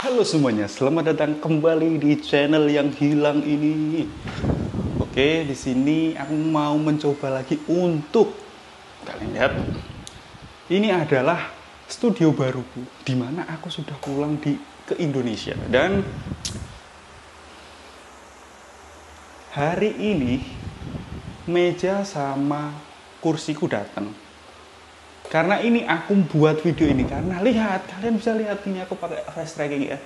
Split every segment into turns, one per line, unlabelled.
Halo semuanya, selamat datang kembali di channel yang hilang ini. Oke, di sini aku mau mencoba lagi untuk kalian lihat. Ini adalah studio baruku, di mana aku sudah pulang ke Indonesia dan hari ini meja sama kursiku datang. Karena ini aku buat video ini karena lihat, kalian bisa lihat ini aku pakai fast tracking ya.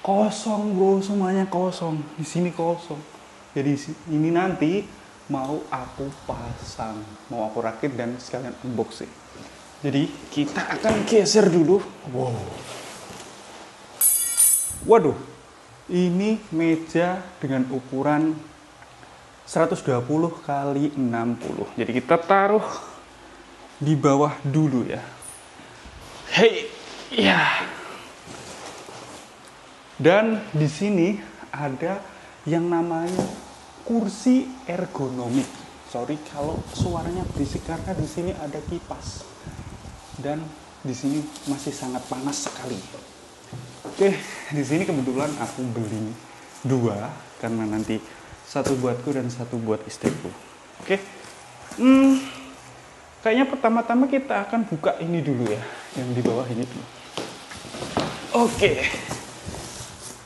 Kosong bro, semuanya kosong. Di sini kosong. Jadi ini nanti mau aku pasang, mau aku rakit dan sekalian unboxing. Jadi kita akan geser dulu. Wow. Waduh. Ini meja dengan ukuran 120 kali 60. Jadi kita taruh di bawah dulu ya. Hei, ya. Dan di sini ada yang namanya kursi ergonomik. Sorry kalau suaranya berisik karena di sini ada kipas. Dan di sini masih sangat panas sekali. Oke, di sini kebetulan aku beli dua karena nanti satu buatku dan satu buat istriku. Oke. Kayaknya pertama-tama kita akan buka ini dulu ya, yang di bawah ini dulu. Oke.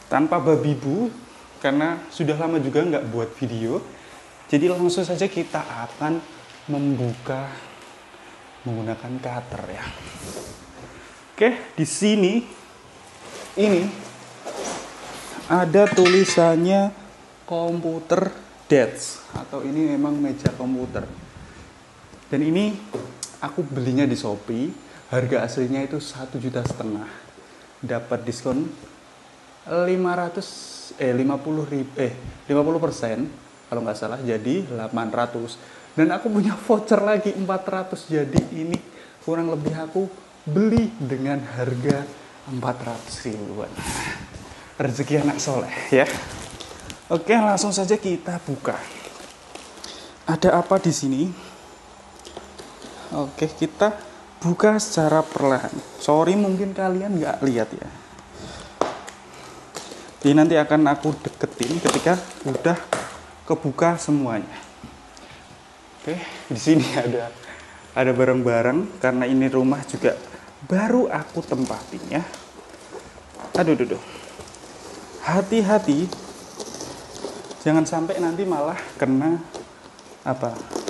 Tanpa babi bu, karena sudah lama juga nggak buat video, jadi langsung saja kita akan membuka menggunakan cutter ya. Oke, di sini ini ada tulisannya komputer desk atau ini memang meja komputer. Dan ini aku belinya di Shopee, harga aslinya itu 1,5 juta. Dapat diskon 50% kalau nggak salah, jadi 800. Dan aku punya voucher lagi 400, jadi ini kurang lebih aku beli dengan harga 400 ribuan. Rezeki anak soleh ya. Oke, langsung saja kita buka. Ada apa di sini? Oke, kita buka secara perlahan. Sorry mungkin kalian nggak lihat ya. Jadi nanti akan aku deketin ketika udah kebuka semuanya. Oke, di sini ada barang-barang karena ini rumah juga baru aku tempatin ya. Aduh. Hati-hati. Jangan sampai nanti malah kena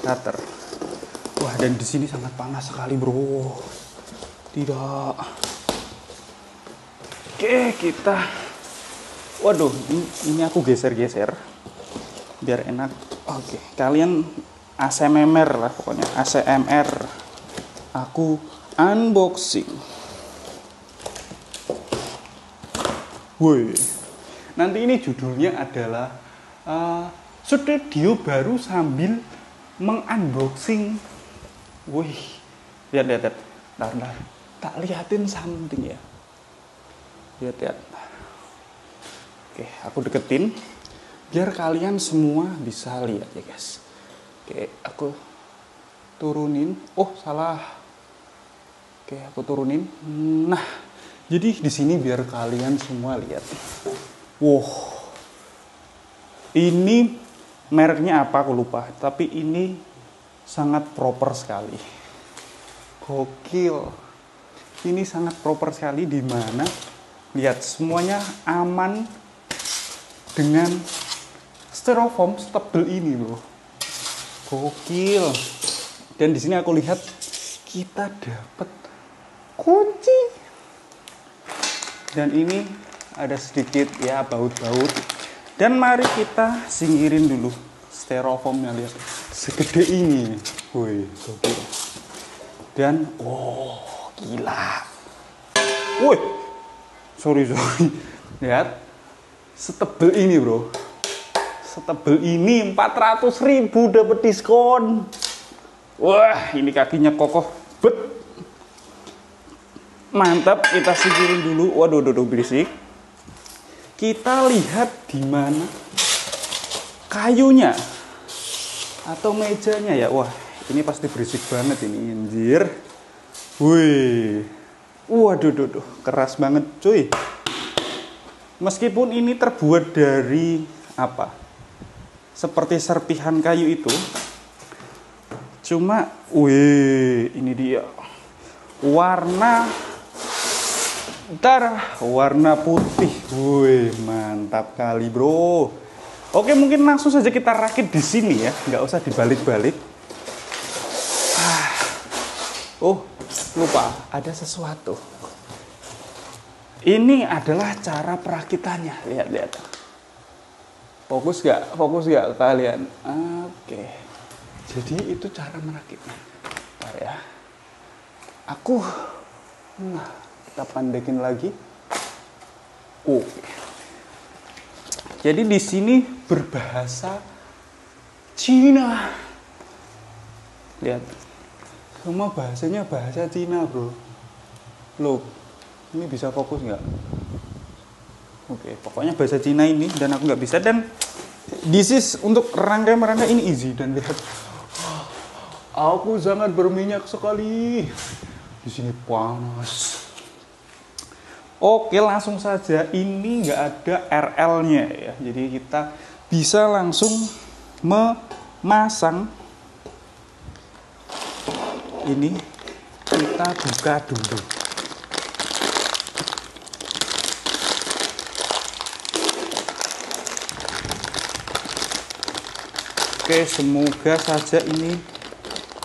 cutter. Wah, dan di sini sangat panas sekali, bro. Tidak. Oke, kita. Waduh, ini aku geser-geser biar enak. Oke, kalian ASMR lah pokoknya, ASMR. Aku unboxing. Woi. Nanti ini judulnya adalah studio baru sambil mengunboxing. Wih, lihat. Bentar. Tak liatin something ya. Lihat. Oke, aku deketin biar kalian semua bisa lihat ya guys. Oke, aku turunin. Oh, salah. Oke, aku turunin. Nah, jadi di sini biar kalian semua lihat. Wow. Ini mereknya apa aku lupa, tapi ini sangat proper sekali. Gokil. Ini sangat proper sekali, di mana lihat semuanya aman dengan styrofoam setebel ini, bro. Gokil. Dan di sini aku lihat kita dapat kunci. Dan ini ada sedikit ya baut-baut. Dan mari kita singkirin dulu styrofoamnya, lihat segede ini. Woi, gokil. Dan gila. Woi. Sorry. Lihat. Setebel ini, bro. Setebel ini 400.000 dapat diskon. Wah, ini kakinya kokoh. Bet. Mantap, kita singkirin dulu. Waduh, berisik. Kita lihat di mana kayunya atau mejanya ya. Wah, ini pasti berisik banget ini, anjir. Wih. Waduh, keras banget, cuy. Meskipun ini terbuat dari apa? Seperti serpihan kayu itu. Cuma, wih, ini dia. Warna putih. Wih, mantap kali, bro. Oke, mungkin langsung saja kita rakit di sini ya, nggak usah dibalik-balik. Oh, lupa, ada sesuatu. Ini adalah cara perakitannya. Lihat. Fokus nggak kalian? Oke. Jadi itu cara merakitnya. Bentar ya. Kita pandekin lagi. Oke. Jadi di sini berbahasa Cina. Lihat. Semua bahasanya bahasa Cina, bro. Loh, ini bisa fokus nggak? Oke, pokoknya bahasa Cina ini dan aku nggak bisa. Dan this is untuk rangkai-merangkai ini easy. Dan lihat, aku sangat berminyak sekali. Di sini panas. Oke, langsung saja. Ini nggak ada RL-nya ya. Jadi kita bisa langsung memasang. Ini kita buka dulu. Oke, semoga saja ini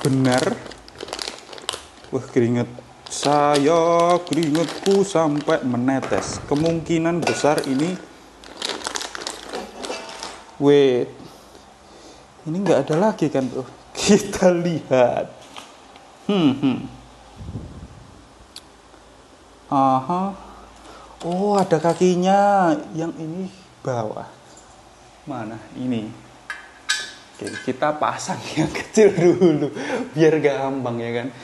benar. Wah, keringetku sampai menetes. Kemungkinan besar ini. Wait, ini nggak ada lagi kan, bro? Kita lihat. Aha. Oh, ada kakinya. Yang ini bawah. Mana? Ini. Oke, kita pasang yang kecil dulu biar gampang ya kan.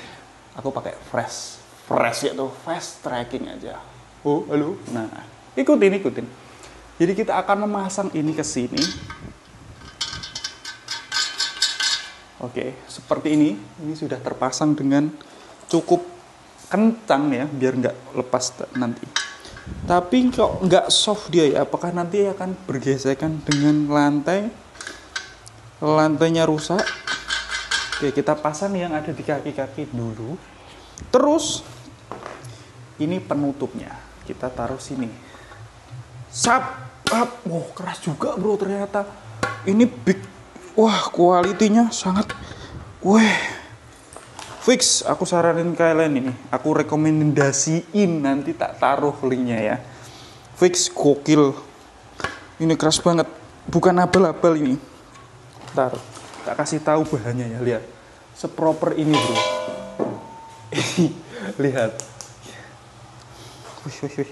Aku pakai fresh ya tuh, fast tracking aja. Oh, halo. Nah, ikutin. Jadi kita akan memasang ini ke sini. Oke, seperti ini. Ini sudah terpasang dengan cukup kencang ya, biar nggak lepas nanti. Tapi kok nggak soft dia ya, apakah nanti akan bergesekan dengan lantainya rusak? Oke, kita pasang yang ada di kaki-kaki dulu. Terus, ini penutupnya. Kita taruh sini. Sap! Wah, keras juga, bro, ternyata. Ini big. Wah, kualitinya sangat. Fix, aku saranin kalian ini. Aku rekomendasiin, nanti tak taruh linknya ya. Fix, gokil. Ini keras banget. Bukan abal-abal ini. Ntar, tak kasih tahu bahannya ya, lihat. Seproper ini, bro. Lihat. Wih.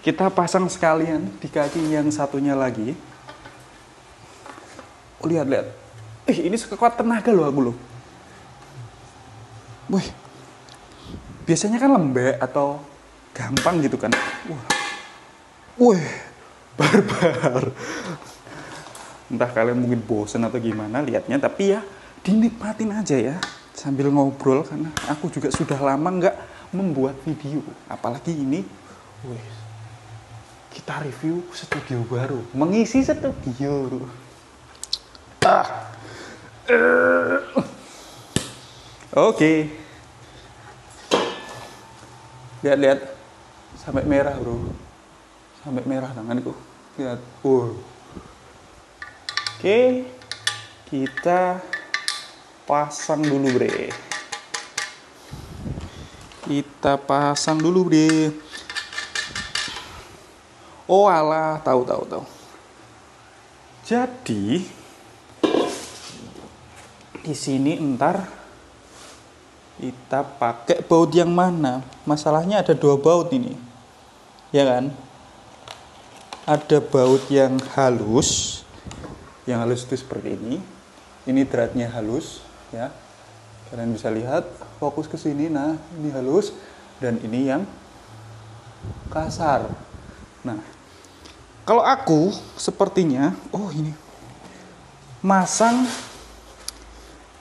Kita pasang sekalian di kaki yang satunya lagi. Lihat. Ini sekuat tenaga loh aku loh. Wih. Biasanya kan lembek atau gampang gitu kan. Wih. Barbar. Entah kalian mungkin bosen atau gimana lihatnya, tapi ya dinikmatin aja ya sambil ngobrol, karena aku juga sudah lama nggak membuat video. Apalagi ini, kita review studio baru, mengisi studio. Oke. Lihat. Sampai merah, bro. Sampai merah tanganku. Lihat. Oke. Kita pasang dulu, bre. Oh alah, tahu. Jadi di sini ntar kita pakai baut yang mana? Masalahnya ada 2 baut ini, ya kan? Ada baut yang halus itu seperti ini. Ini dratnya halus, ya. Kalian bisa lihat, fokus ke sini. Nah, ini halus dan ini yang kasar. Nah, kalau aku sepertinya, ini masang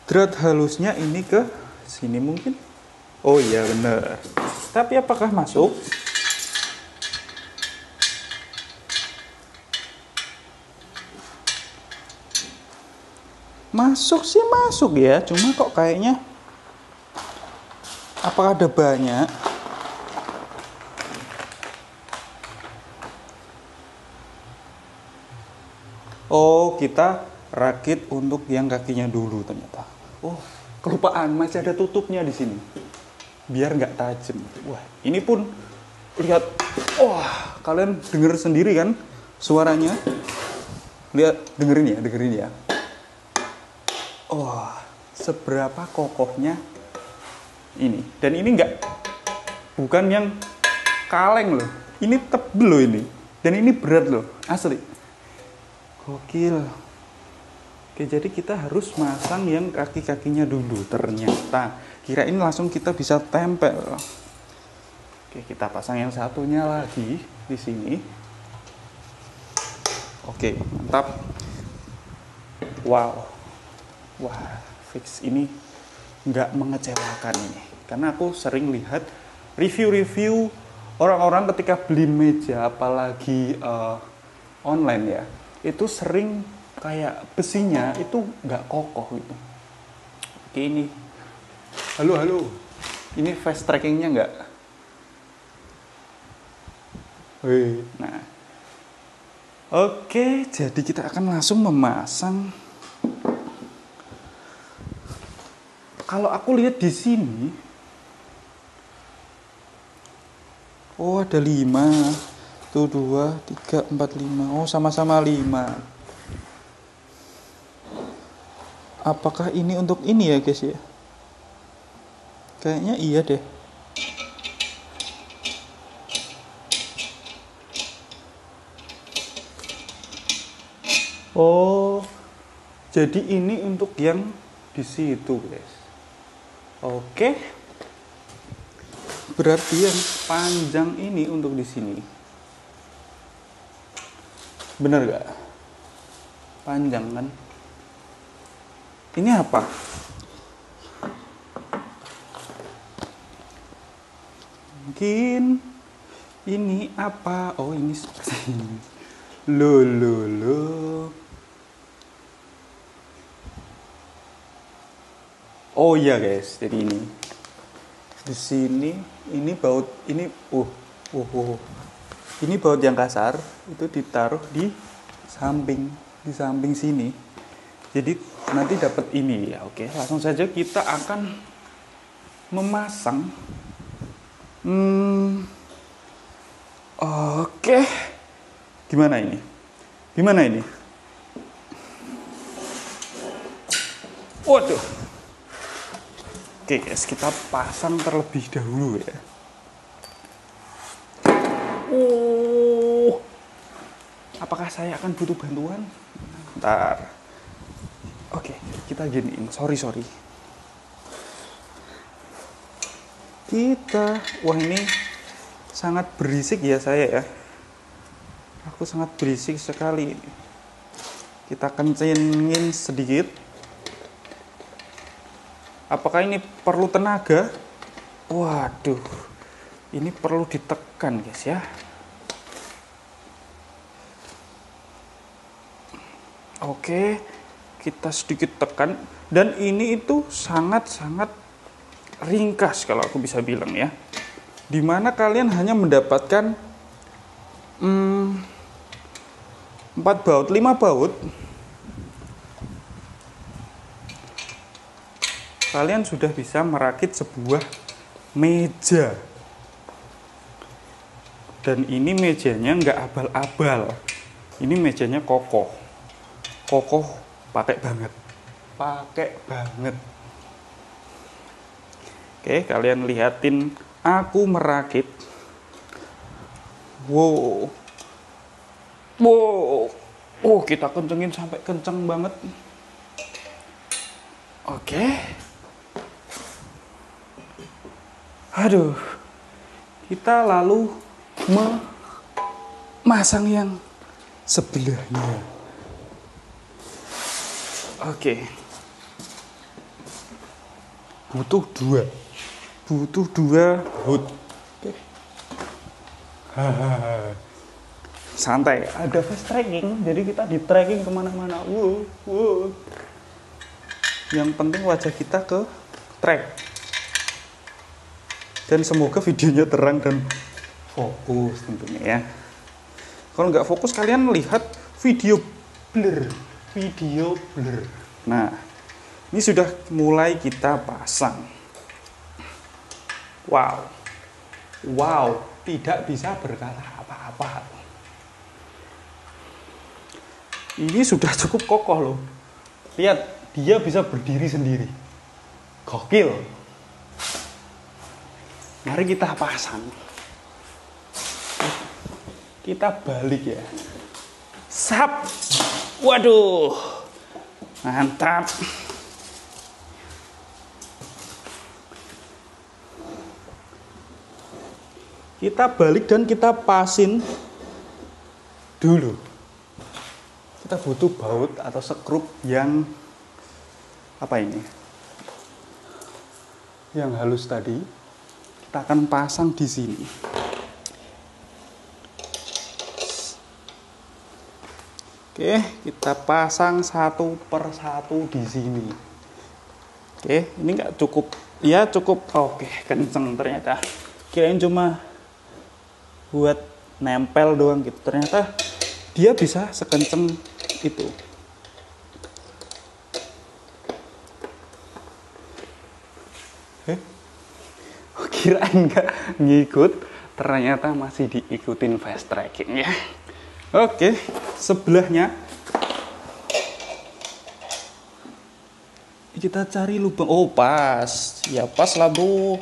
drat halusnya ini ke sini mungkin. Oh iya bener. Tapi apakah masuk? Masuk sih masuk ya, cuma kok kayaknya apakah ada banyak? Oh, kita rakit untuk yang kakinya dulu ternyata. Oh, kelupaan masih ada tutupnya di sini. Biar nggak tajam. Wah, ini pun lihat. Wah, kalian denger sendiri kan suaranya? Lihat, dengerin ya. Wah, seberapa kokohnya ini. Dan ini bukan yang kaleng loh. Ini tebel loh ini. Dan ini berat loh, asli. Gokil. Oke, jadi kita harus masang yang kaki-kakinya dulu. Ternyata kirain langsung kita bisa tempel. Oke, kita pasang yang satunya lagi di sini. Oke, mantap. Wow. Wah, fix ini nggak mengecewakan ini. Karena aku sering lihat review-review orang-orang ketika beli meja, apalagi online ya, itu sering kayak besinya itu nggak kokoh gitu. Oke, ini. Halo. Ini fast trackingnya nggak? Nah. Oke, jadi kita akan langsung memasang. Kalau aku lihat di sini, oh ada 5. Tuh 2, 3, 4, 5. Oh sama-sama 5. Apakah ini untuk ini ya guys ya? Kayaknya iya deh. Oh, jadi ini untuk yang di situ guys. Oke. Berarti yang panjang ini untuk di sini. Bener gak? Panjang kan? Ini apa? Mungkin ini apa? Oh, ini seperti ini. Loh. Oh iya guys, jadi ini di sini ini baut ini ini baut yang kasar itu ditaruh di samping sini. Jadi nanti dapat ini ya. Oke, langsung saja kita akan memasang. Oke. Gimana ini? Waduh. Oke guys, kita pasang terlebih dahulu ya. Apakah saya akan butuh bantuan? Bentar. Oke, kita giniin. Sorry. Wah ini sangat berisik ya saya ya. Aku sangat berisik sekali. Kita kencengin sedikit. Apakah ini perlu tenaga? Waduh, ini perlu ditekan guys ya. Oke, kita sedikit tekan. Dan ini itu sangat-sangat ringkas kalau aku bisa bilang ya. Dimana kalian hanya mendapatkan 4 baut, 5 baut. Kalian sudah bisa merakit sebuah meja. Dan ini mejanya nggak abal-abal. Ini mejanya kokoh. Pakai banget. Oke, kalian lihatin aku merakit. Wow. Kita kencengin sampai kenceng banget. Oke. Aduh, kita lalu memasang yang sebelahnya. Oke. Butuh dua hood. Oke. Santai, ada fast tracking, jadi kita di tracking kemana-mana. Yang penting wajah kita ke track. Dan semoga videonya terang dan fokus tentunya ya. Kalau nggak fokus kalian lihat video blur. Nah, ini sudah mulai kita pasang. Wow, tidak bisa berkata apa-apa. Ini sudah cukup kokoh loh. Lihat, dia bisa berdiri sendiri. Gokil. Mari kita pasang. Kita balik ya. Sap. Waduh. Mantap. Kita balik dan kita pasin dulu. Kita butuh baut atau sekrup yang apa ini? Yang halus tadi. Kita akan pasang di sini. Oke, kita pasang satu per satu di sini. Oke, ini nggak cukup. Ya cukup. Oke, kenceng ternyata. Kirain cuma buat nempel doang gitu. Ternyata dia bisa sekenceng itu. Kirain nggak ngikut, ternyata masih diikutin fast tracking ya. Oke, sebelahnya kita cari lubang. Oh pas, ya pas lah bro.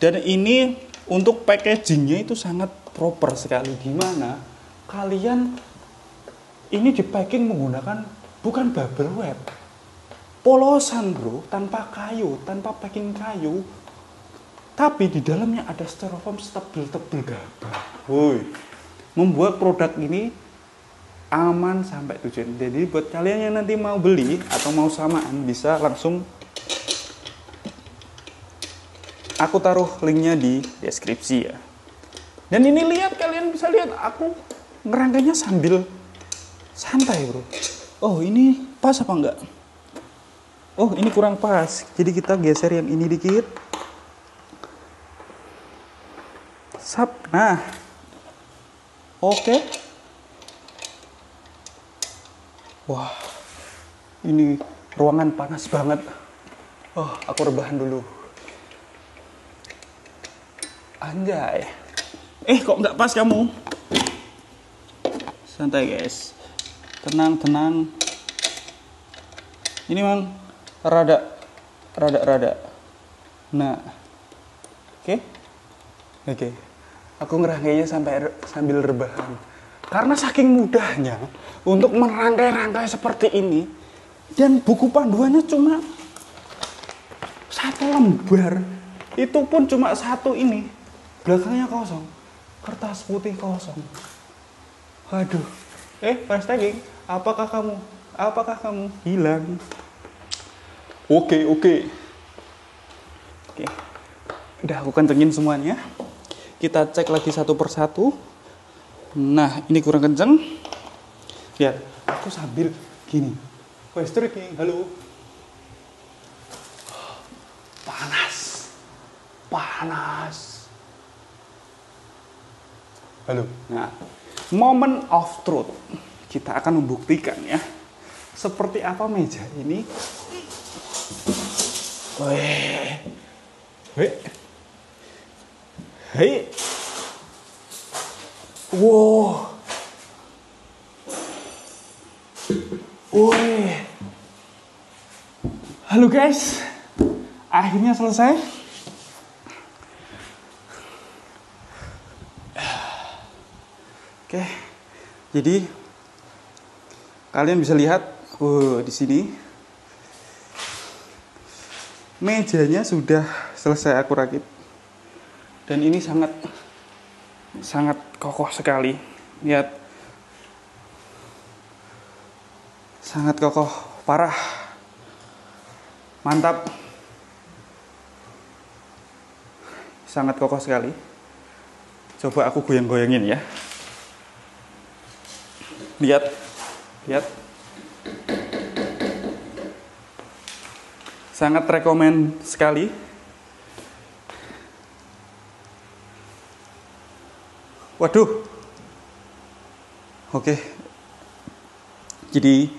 Dan ini untuk packagingnya itu sangat proper sekali. Gimana? Kalian ini di packing menggunakan bukan bubble wrap, polosan bro, tanpa kayu, tanpa packing kayu. Tapi di dalamnya ada styrofoam tebel-tebel gabah. Woi, membuat produk ini aman sampai tujuan. Jadi buat kalian yang nanti mau beli atau mau samaan bisa langsung. Aku taruh linknya di deskripsi ya. Dan ini lihat, kalian bisa lihat aku ngerangkainya sambil santai bro. Oh ini pas apa enggak? Oh ini kurang pas. Jadi kita geser yang ini dikit. Sap. Nah. Oke. Wah. Ini ruangan panas banget. Oh, aku rebahan dulu. Anjay. Kok nggak pas kamu? Santai guys. Tenang. Ini memang rada. Nah. Oke. Aku ngerangkainya sambil rebahan. Karena saking mudahnya untuk merangkai-rangkai seperti ini. Dan buku panduannya cuma 1 lembar. Itu pun cuma 1 ini. Belakangnya kosong. Kertas putih kosong. Waduh. Fast tracking. Apakah kamu hilang? Oke. Udah aku kencengin semuanya. Kita cek lagi satu persatu. Nah, ini kurang kenceng. Lihat, aku sambil gini. Fast tracking, halo. Panas. Halo. Nah, moment of truth. Kita akan membuktikan ya. Seperti apa meja ini. Hei. Wow. Woi. Halo guys. Akhirnya selesai. Oke. Jadi kalian bisa lihat di sini mejanya sudah selesai aku rakit. Dan ini sangat kokoh sekali. Lihat. Sangat kokoh, parah. Mantap. Sangat kokoh sekali. Coba aku goyang-goyangin ya. Lihat. Sangat rekomen sekali. Waduh. Oke. Jadi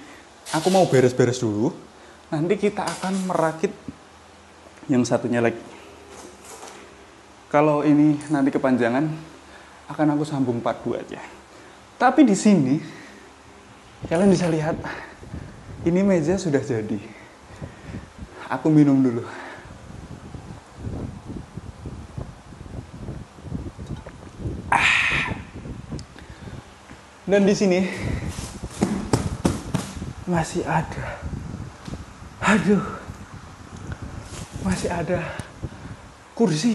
aku mau beres-beres dulu. Nanti kita akan merakit yang satunya lagi. Kalau ini nanti kepanjangan, akan aku sambung part 2 aja. Tapi di sini kalian bisa lihat ini meja sudah jadi. Aku minum dulu. Dan di sini masih ada. Aduh. Masih ada kursi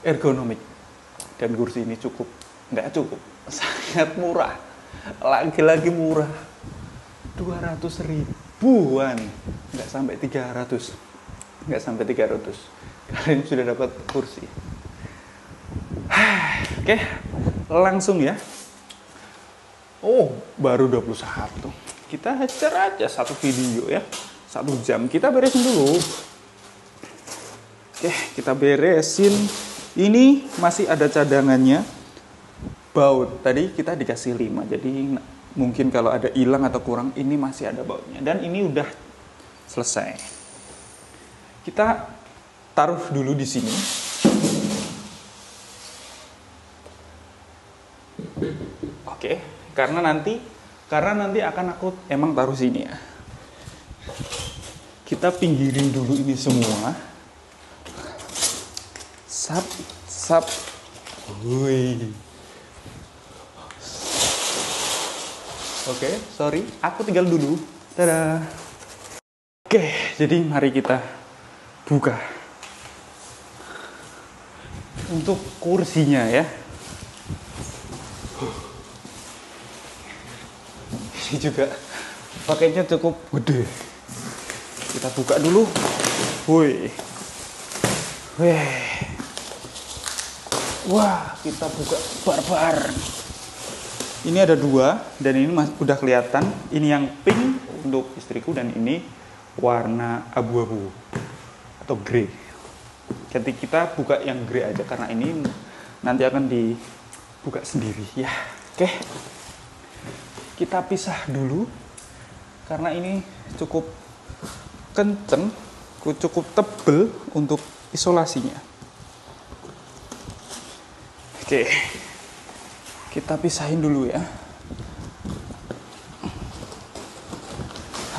ergonomik. Dan kursi ini nggak cukup. Sangat murah. Lagi-lagi murah. 200 ribuan. Nggak sampai 300. Nggak sampai 300. Kalian sudah dapat kursi. Oke, langsung ya. Oh, baru 21. Kita hajar aja satu video ya. 1 jam. Kita beresin dulu. Oke, kita beresin. Ini masih ada cadangannya. Baut. Tadi kita dikasih 5. Jadi mungkin kalau ada hilang atau kurang, ini masih ada bautnya. Dan ini udah selesai. Kita taruh dulu di sini. Oke. Karena nanti akan aku emang taruh sini ya. Kita pinggirin dulu ini semua. Sap. Woi. Oke, sorry, aku tinggal dulu. Dadah. Oke, jadi mari kita buka. Untuk kursinya ya. Ini juga pakainya cukup gede. Kita buka dulu. Woi. Wah, kita buka barbar. Ini ada 2 dan ini udah kelihatan. Ini yang pink untuk istriku dan ini warna abu-abu atau grey. Jadi kita buka yang grey aja karena ini nanti akan dibuka sendiri ya. Oke. Kita pisah dulu karena ini cukup kenceng, cukup tebel untuk isolasinya. Oke, kita pisahin dulu ya.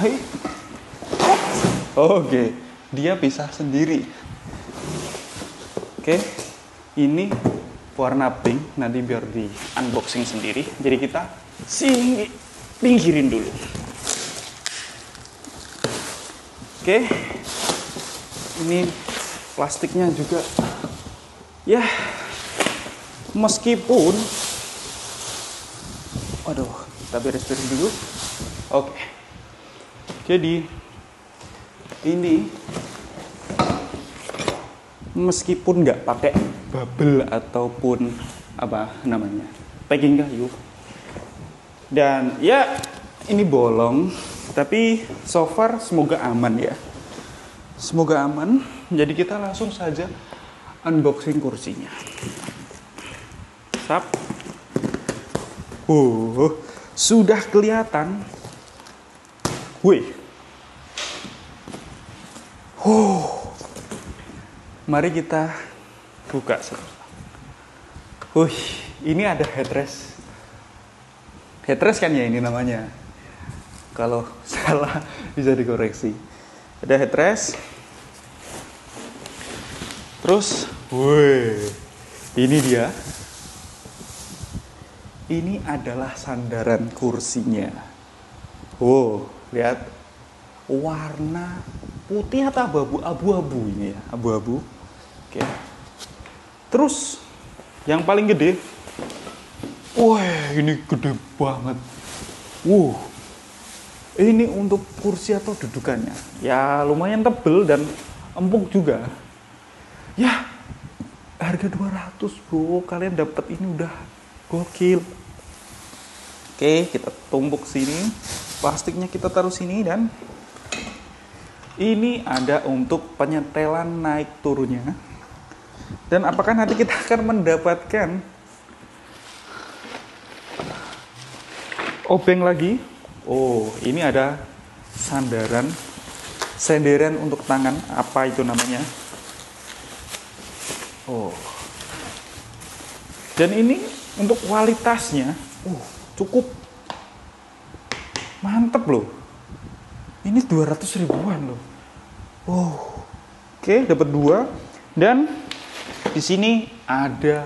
Hai. Oke, dia pisah sendiri. Oke, ini warna pink, nanti biar di unboxing sendiri. Jadi kita pinggirin dulu. Oke, ini plastiknya juga ya, meskipun waduh, kita beres-beres dulu. Oke, jadi ini meskipun nggak pakai bubble ataupun apa namanya packing kayu, dan ya ini bolong, tapi so far semoga aman ya. Semoga aman. Jadi kita langsung saja unboxing kursinya. Sap. Sudah kelihatan. Wih. Mari kita buka. Ini ada headrest. Headrest kan ya ini namanya. Kalau salah bisa dikoreksi. Ada headrest. Terus, ini dia. Ini adalah sandaran kursinya. Lihat. Warna putih atau abu-abu ini ya, abu-abu. Oke. Terus, yang paling gede. Ini gede banget. Ini untuk kursi atau dudukannya. Ya, lumayan tebel dan empuk juga. Ya, harga 200 bro, kalian dapat ini udah gokil. Oke, kita tumpuk sini, plastiknya kita taruh sini dan Ini ada untuk penyetelan naik turunnya. Dan apakah nanti kita akan mendapatkan obeng lagi? Oh, ini ada senderan untuk tangan. Apa itu namanya? Oh. Dan ini untuk kualitasnya, cukup mantep loh. Ini 200 ribuan loh. Oke, dapat 2. Dan di sini ada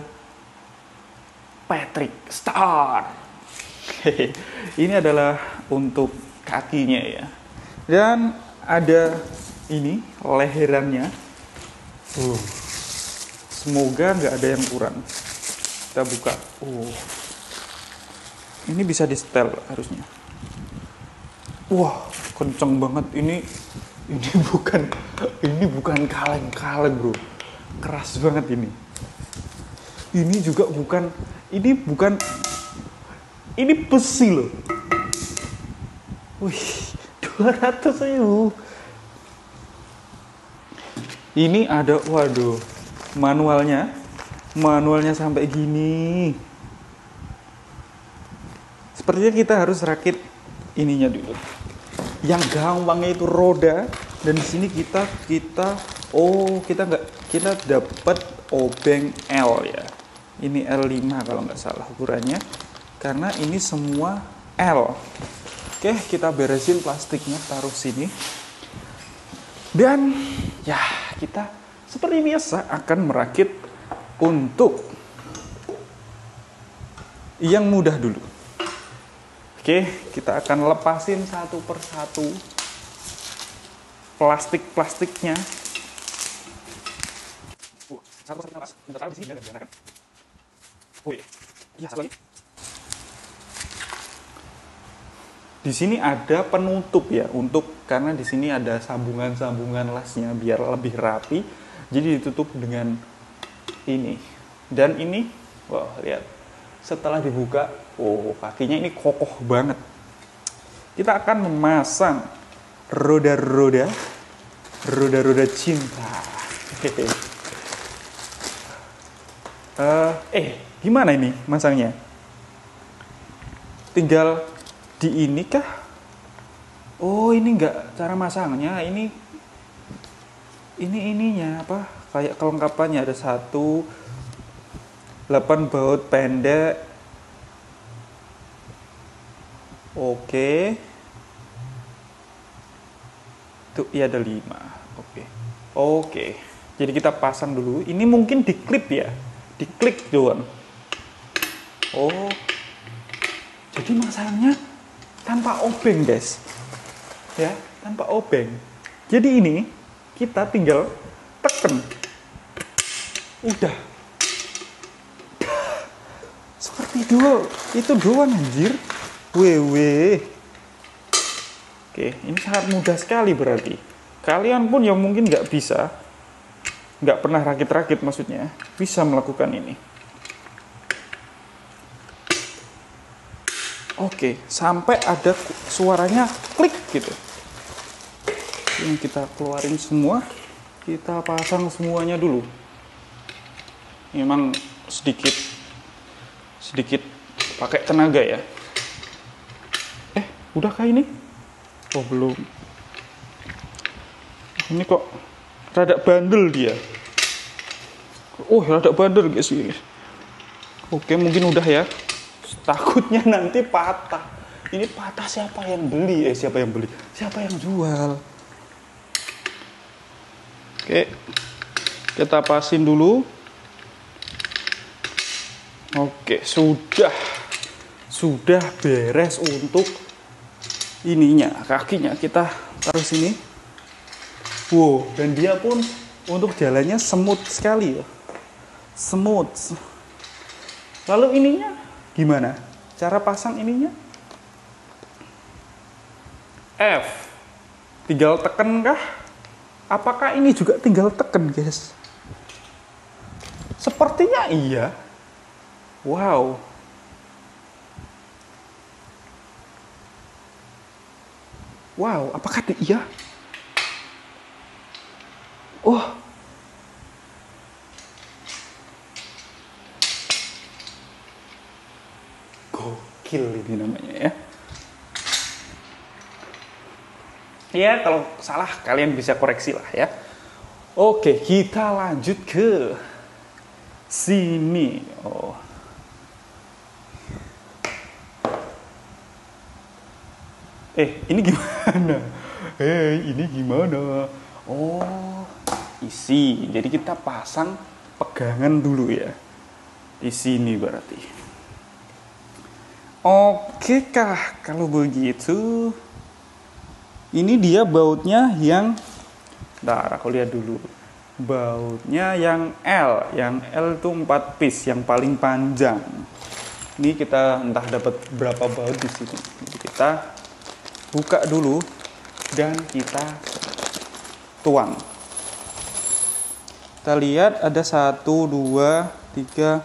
Patrick Star. Ini adalah untuk kakinya ya. Dan ada ini leherannya. Semoga nggak ada yang kurang. Kita buka. Ini bisa di setel harusnya. Wah, kenceng banget. Ini bukan kaleng-kaleng, bro. Keras banget ini. Ini besi loh. Wih, 200 ribu. Ini ada, waduh, manualnya sampai gini. Sepertinya kita harus rakit ininya dulu. Yang gampangnya itu roda, dan di sini kita dapat obeng L ya. Ini L5 kalau nggak salah ukurannya, karena ini semua L. Oke, kita beresin plastiknya, taruh sini. Dan ya, kita seperti biasa akan merakit untuk yang mudah dulu. Oke, kita akan lepasin satu persatu plastiknya. Di sini ada penutup ya, karena di sini ada sambungan lasnya biar lebih rapi. Jadi ditutup dengan ini. Dan ini, wah, lihat. Setelah dibuka, kakinya ini kokoh banget. Kita akan memasang roda-roda cinta. Gimana ini masangnya? Tinggal di ini kah? Oh, ini enggak cara masangnya. Ini ininya apa? Kayak kelengkapannya ada 8 baut pendek. Oke. Tuh, iya ada 5. Oke. Jadi kita pasang dulu. Ini mungkin diklip ya. Diklik doang. Oh. Jadi masangnya tanpa obeng, guys. Ya, tanpa obeng. Jadi ini kita tinggal tekan. Udah. Seperti itu doang anjir. Oke, ini sangat mudah sekali berarti. Kalian pun yang mungkin nggak pernah rakit-rakit maksudnya, bisa melakukan ini. Oke, sampai ada suaranya klik gitu. Ini kita keluarin semua, kita pasang semuanya dulu. Memang sedikit pakai tenaga ya. Udahkah ini? Oh, belum. Ini kok rada bandel dia. Rada bandel guys. Oke, mungkin udah ya. Takutnya nanti patah. Ini patah, siapa yang beli? Siapa yang jual? Oke. Kita pasin dulu. Oke, sudah beres untuk ininya, kakinya kita taruh sini. Dan dia pun untuk jalannya smooth sekali ya. Smooth. Lalu ininya gimana? Cara pasang ininya? F. Tinggal tekan kah? Apakah ini juga tinggal tekan, guys? Sepertinya iya. Wow. Apakah iya? Wah. Gokil ini namanya ya. Ya, kalau salah kalian bisa koreksi lah ya. Oke, kita lanjut ke sini. Oh. Ini gimana? Ini gimana? Oh, isi. Jadi kita pasang pegangan dulu ya. Di sini berarti. Oke kah kalau begitu? Ini dia bautnya yang, bentar aku lihat dulu. Bautnya yang L. Yang L itu 4 piece, yang paling panjang. Ini kita entah dapat berapa baut di sini. Jadi kita buka dulu dan kita tuang. Kita lihat ada 1, 2, 3,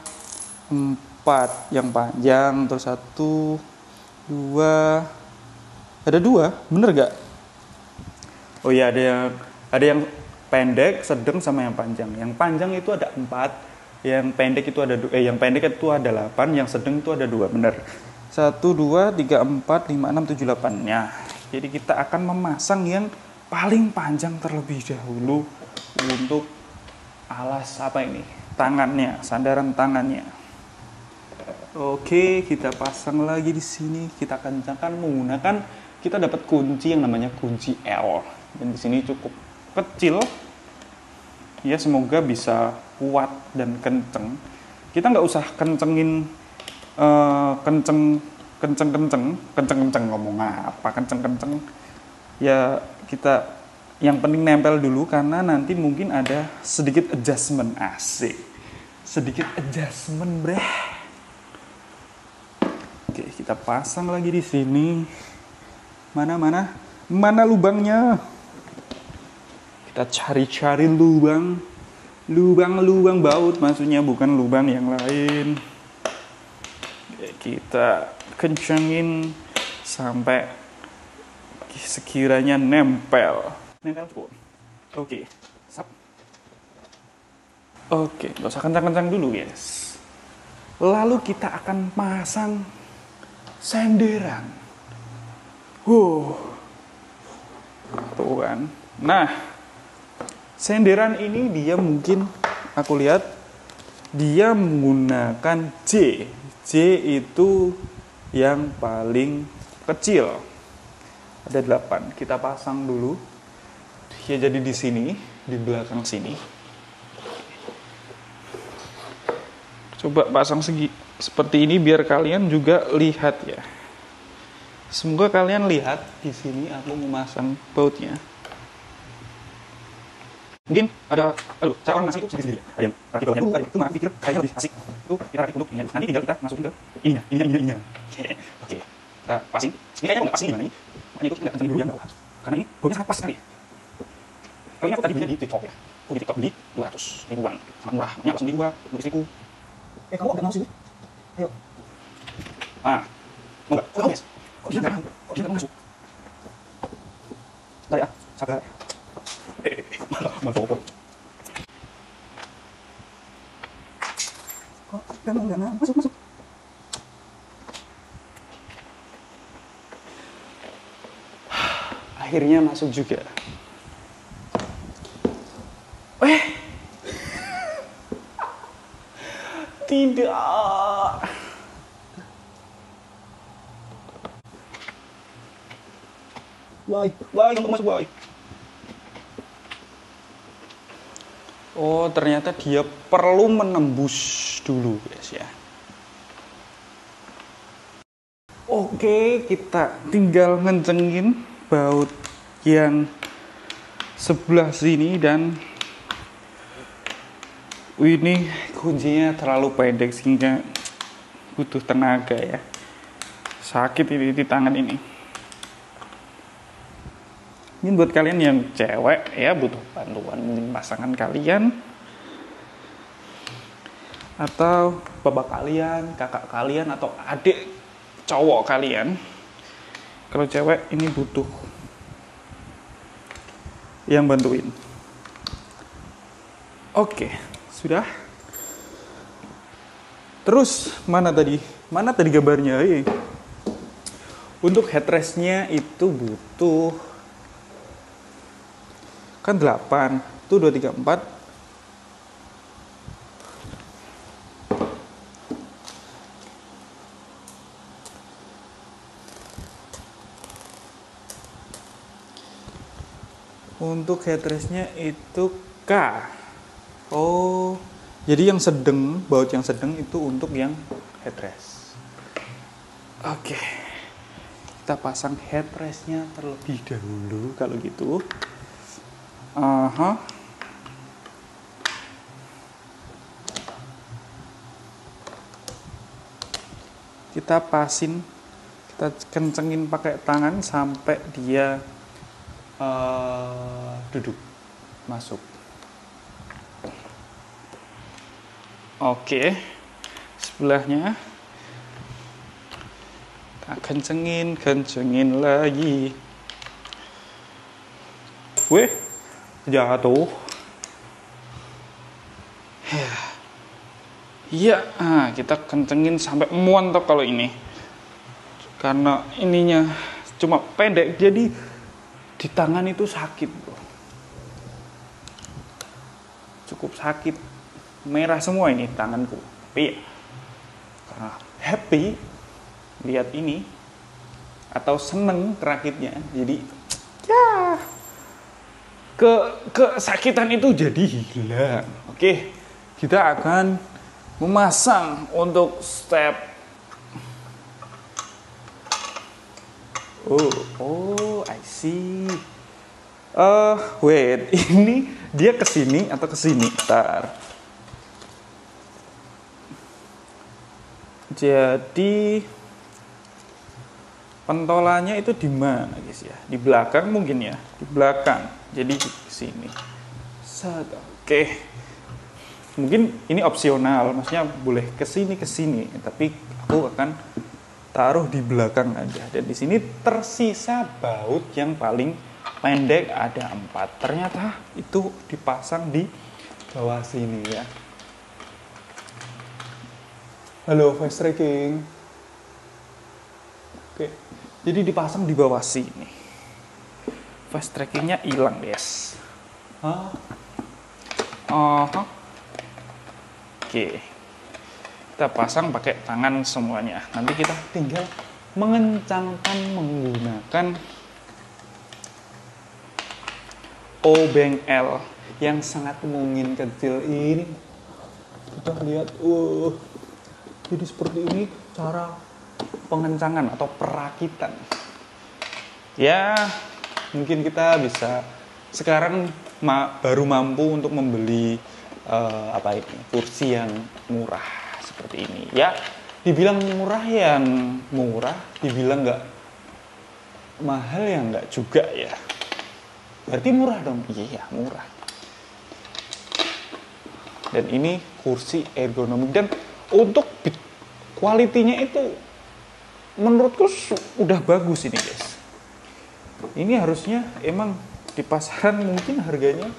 4 yang panjang, terus 1, 2, ada 2, bener gak? Oh iya, ada yang pendek, sedang sama yang panjang. Yang panjang itu ada 4, yang pendek itu ada yang pendek itu ada 8, yang sedang itu ada 2, bener. 1, 2, 3, 4, 5, 6, 7, 8. Nah, jadi kita akan memasang yang paling panjang terlebih dahulu untuk alas apa ini? Tangannya, sandaran tangannya. Oke, kita pasang lagi di sini. Kita kencangkan menggunakan, kita dapat kunci yang namanya kunci L. Dan di sini cukup kecil. Ya, semoga bisa kuat dan kenceng. Kita nggak usah kencengin kenceng ngomong apa kenceng ya, kita yang penting nempel dulu karena nanti mungkin ada sedikit adjustment. Asik, sedikit adjustment bre. Oke, kita pasang lagi di sini. Mana lubangnya? Kita cari lubang baut, maksudnya bukan lubang yang lain. Kita kencengin sampai sekiranya nempel cukup. Oke, sap. Oke, nggak usah kencang-kencang dulu guys. Lalu kita akan pasang senderan. Tuh kan. Nah, senderan ini dia mungkin aku lihat dia menggunakan J. J itu yang paling kecil. Ada 8. Kita pasang dulu. Ya, jadi di sini, di belakang sini. Coba pasang seperti ini biar kalian juga lihat ya. Semoga kalian lihat di sini aku memasang bautnya. Mungkin ada, cara orang masuk itu sendiri. Ada yang rakit bautnya dulu, itu mah pikir kayaknya lebih asik. Itu kita rakit untuk ini. Nanti tinggal kita masukin ke ininya. Oke. Kita pasing. Ini kayaknya nggak pasing gimana nih? Makanya itu nggak kencang dulu ya, nggak apa. Karena ini bautnya sangat pas sekali. Kalau ini aku tadi belinya di TikTok ya. Aku di TikTok beli 200 ribuan. Sangat murah. Makanya langsung beli 2 untuk istriku. Kamu agak mau sih? Ayo. Mau nggak? Kok guys? Kok dia nggak masuk? Bentar ya, sabar. Malah foto. Kok nggak masuk? Akhirnya masuk juga. Tidak. Why kamu masuk why? Oh, ternyata dia perlu menembus dulu guys ya. Oke, kita tinggal ngencengin baut yang sebelah sini dan ini kuncinya terlalu pendek sehingga butuh tenaga ya. Sakit ini di tangan ini. Ini buat kalian yang cewek ya, butuh bantuan pasangan kalian atau bapak kalian, kakak kalian atau adik cowok kalian. Kalau cewek ini butuh yang bantuin. Oke, sudah. Terus mana tadi? Mana tadi gambarnya? Untuk headrestnya itu butuh kan 8. Itu 2, 3, 4. Untuk headrestnya itu K. Oh, jadi yang sedang, baut yang sedang itu untuk yang headrest. Oke, kita pasang headrestnya terlebih dahulu kalau gitu. Kita pasin, kita kencengin pakai tangan sampai dia duduk, masuk. Oke, sebelahnya kita kencengin lagi. Weh, jatuh. Iya, kita kencengin sampai muantap kalau ini. Karena ininya cuma pendek, jadi di tangan itu sakit, bro. Cukup sakit, merah semua ini tanganku. Tapi karena happy lihat ini atau seneng kerakitnya, jadi ya kesakitan itu jadi hilang. Oke, kita akan memasang untuk step. Oh, I see. Wait, ini dia ke sini atau ke sini? Ntar. Jadi pentolannya itu di mana, guys ya? Di belakang mungkin ya, di belakang. Jadi ke sini. Oke. Mungkin ini opsional, maksudnya boleh ke sini, tapi aku akan taruh di belakang aja. Dan di sini tersisa baut yang paling pendek ada 4. Ternyata itu dipasang di bawah sini ya. Halo, fast tracking. Oke, jadi dipasang di bawah sini. Fast trackingnya hilang, guys. Oke, kita pasang pakai tangan semuanya. Nanti kita tinggal mengencangkan menggunakan obeng L yang sangat mungkin kecil ini. Kita lihat, jadi seperti ini cara pengencangan atau perakitan. Ya, mungkin kita bisa sekarang baru mampu untuk membeli kursi yang murah seperti ini. Ya, dibilang murah yang murah, dibilang nggak mahal yang nggak juga ya. Berarti murah dong? Iya, murah. Dan ini kursi ergonomik dan untuk kualitinya itu menurutku udah bagus ini, guys. Ini harusnya emang di pasaran mungkin harganya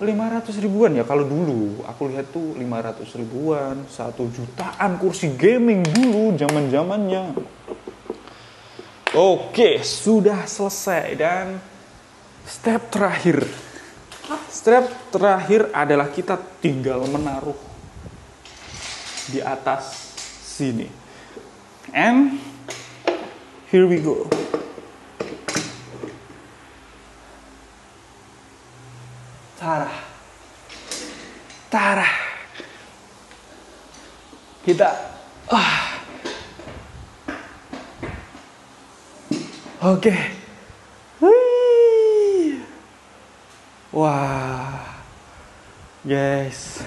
500 ribuan ya. Kalau dulu aku lihat tuh 500 ribuan, 1 jutaan kursi gaming dulu zaman-zamannya. Oke, sudah selesai dan step terakhir adalah kita tinggal menaruh di atas sini. And here we go. Tara. Kita Oke. Wah. Guys.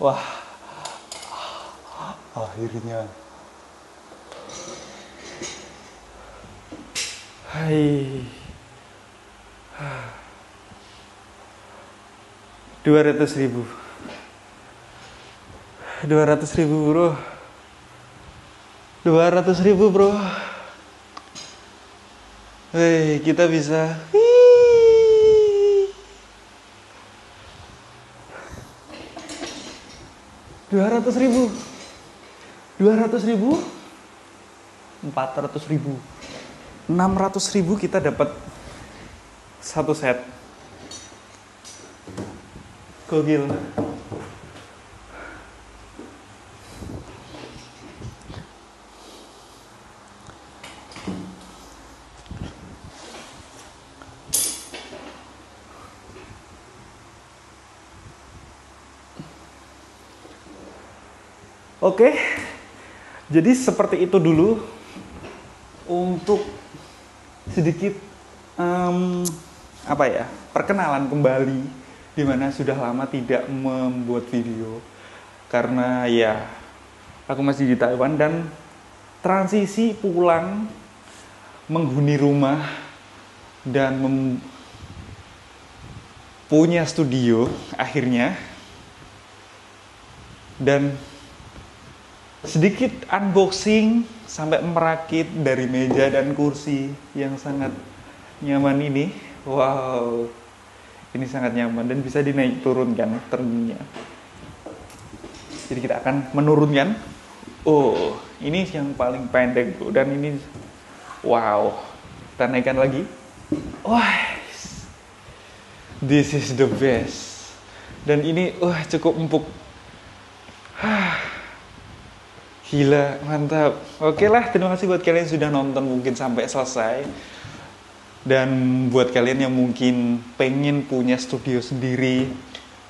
Wah. Akhirnya. Hai. 200 ribu bro. 200 ribu bro. Hei, kita bisa 200.000, 200.000, 400.000, 600.000 kita dapat satu set. Gokil. Oke, jadi seperti itu dulu untuk sedikit perkenalan kembali, dimana sudah lama tidak membuat video karena ya aku masih di Taiwan dan transisi pulang menghuni rumah dan punya studio akhirnya, dan sedikit unboxing sampai merakit dari meja dan kursi yang sangat nyaman ini. Wow, ini sangat nyaman dan bisa dinaik turunkan turnnya. Jadi kita akan menurunkan. Oh, ini yang paling pendek bro, dan ini wow, kita naikkan lagi. Wah, this is the best. Dan ini cukup empuk. Gila, mantap. Oke lah, terima kasih buat kalian yang sudah nonton mungkin sampai selesai. Dan buat kalian yang mungkin pengen punya studio sendiri,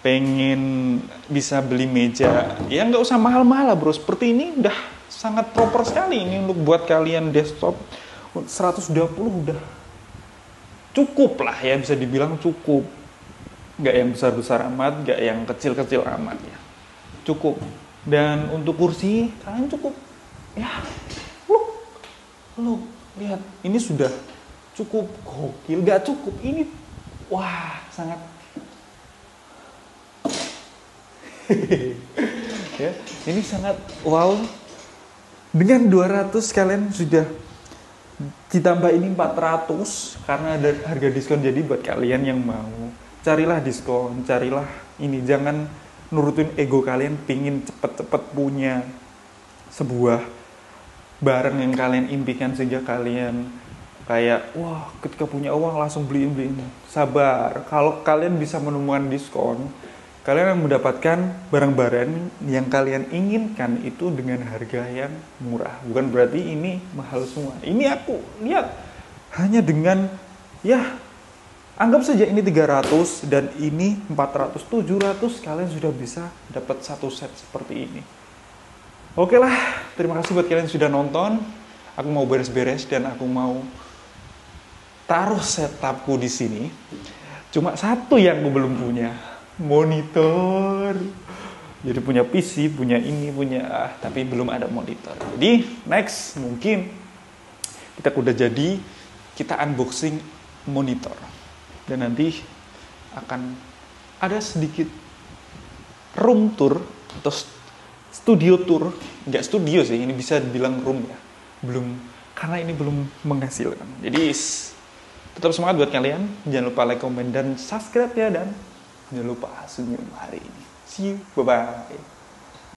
pengen bisa beli meja, ya nggak usah mahal-mahal bro. Seperti ini udah sangat proper sekali. Ini untuk buat kalian desktop 120 udah cukup lah ya, bisa dibilang cukup. Nggak yang besar-besar amat, nggak yang kecil-kecil amat ya. Cukup. Dan untuk kursi kalian cukup ya, look, lihat, ini sudah cukup gokil. Gak cukup ini, wah sangat ya, ini sangat wow. Dengan 200 kalian sudah ditambah ini 400 karena ada harga diskon. Jadi buat kalian yang mau, carilah diskon, carilah ini, jangan nurutin ego kalian, pingin cepet-cepet punya sebuah barang yang kalian impikan sehingga kalian kayak wah ketika punya uang langsung beliin. Sabar, kalau kalian bisa menemukan diskon, kalian akan mendapatkan barang-barang yang kalian inginkan itu dengan harga yang murah. Bukan berarti ini mahal semua. Ini aku lihat hanya dengan ya, anggap saja ini 300 dan ini 400, 700, kalian sudah bisa dapat satu set seperti ini. Oke lah, terima kasih buat kalian yang sudah nonton. Aku mau beres-beres dan aku mau taruh setupku di sini. Cuma satu yang aku belum punya, monitor. Jadi punya PC, punya ini, tapi belum ada monitor. Jadi next mungkin kita udah jadi, kita unboxing monitor. Dan nanti akan ada sedikit room tour atau studio tour. Nggak studio sih, ini bisa dibilang room ya. Belum, karena ini belum menghasilkan. Jadi tetap semangat buat kalian. Jangan lupa like, komen, dan subscribe ya. Dan jangan lupa senyum hari ini. See you, bye-bye.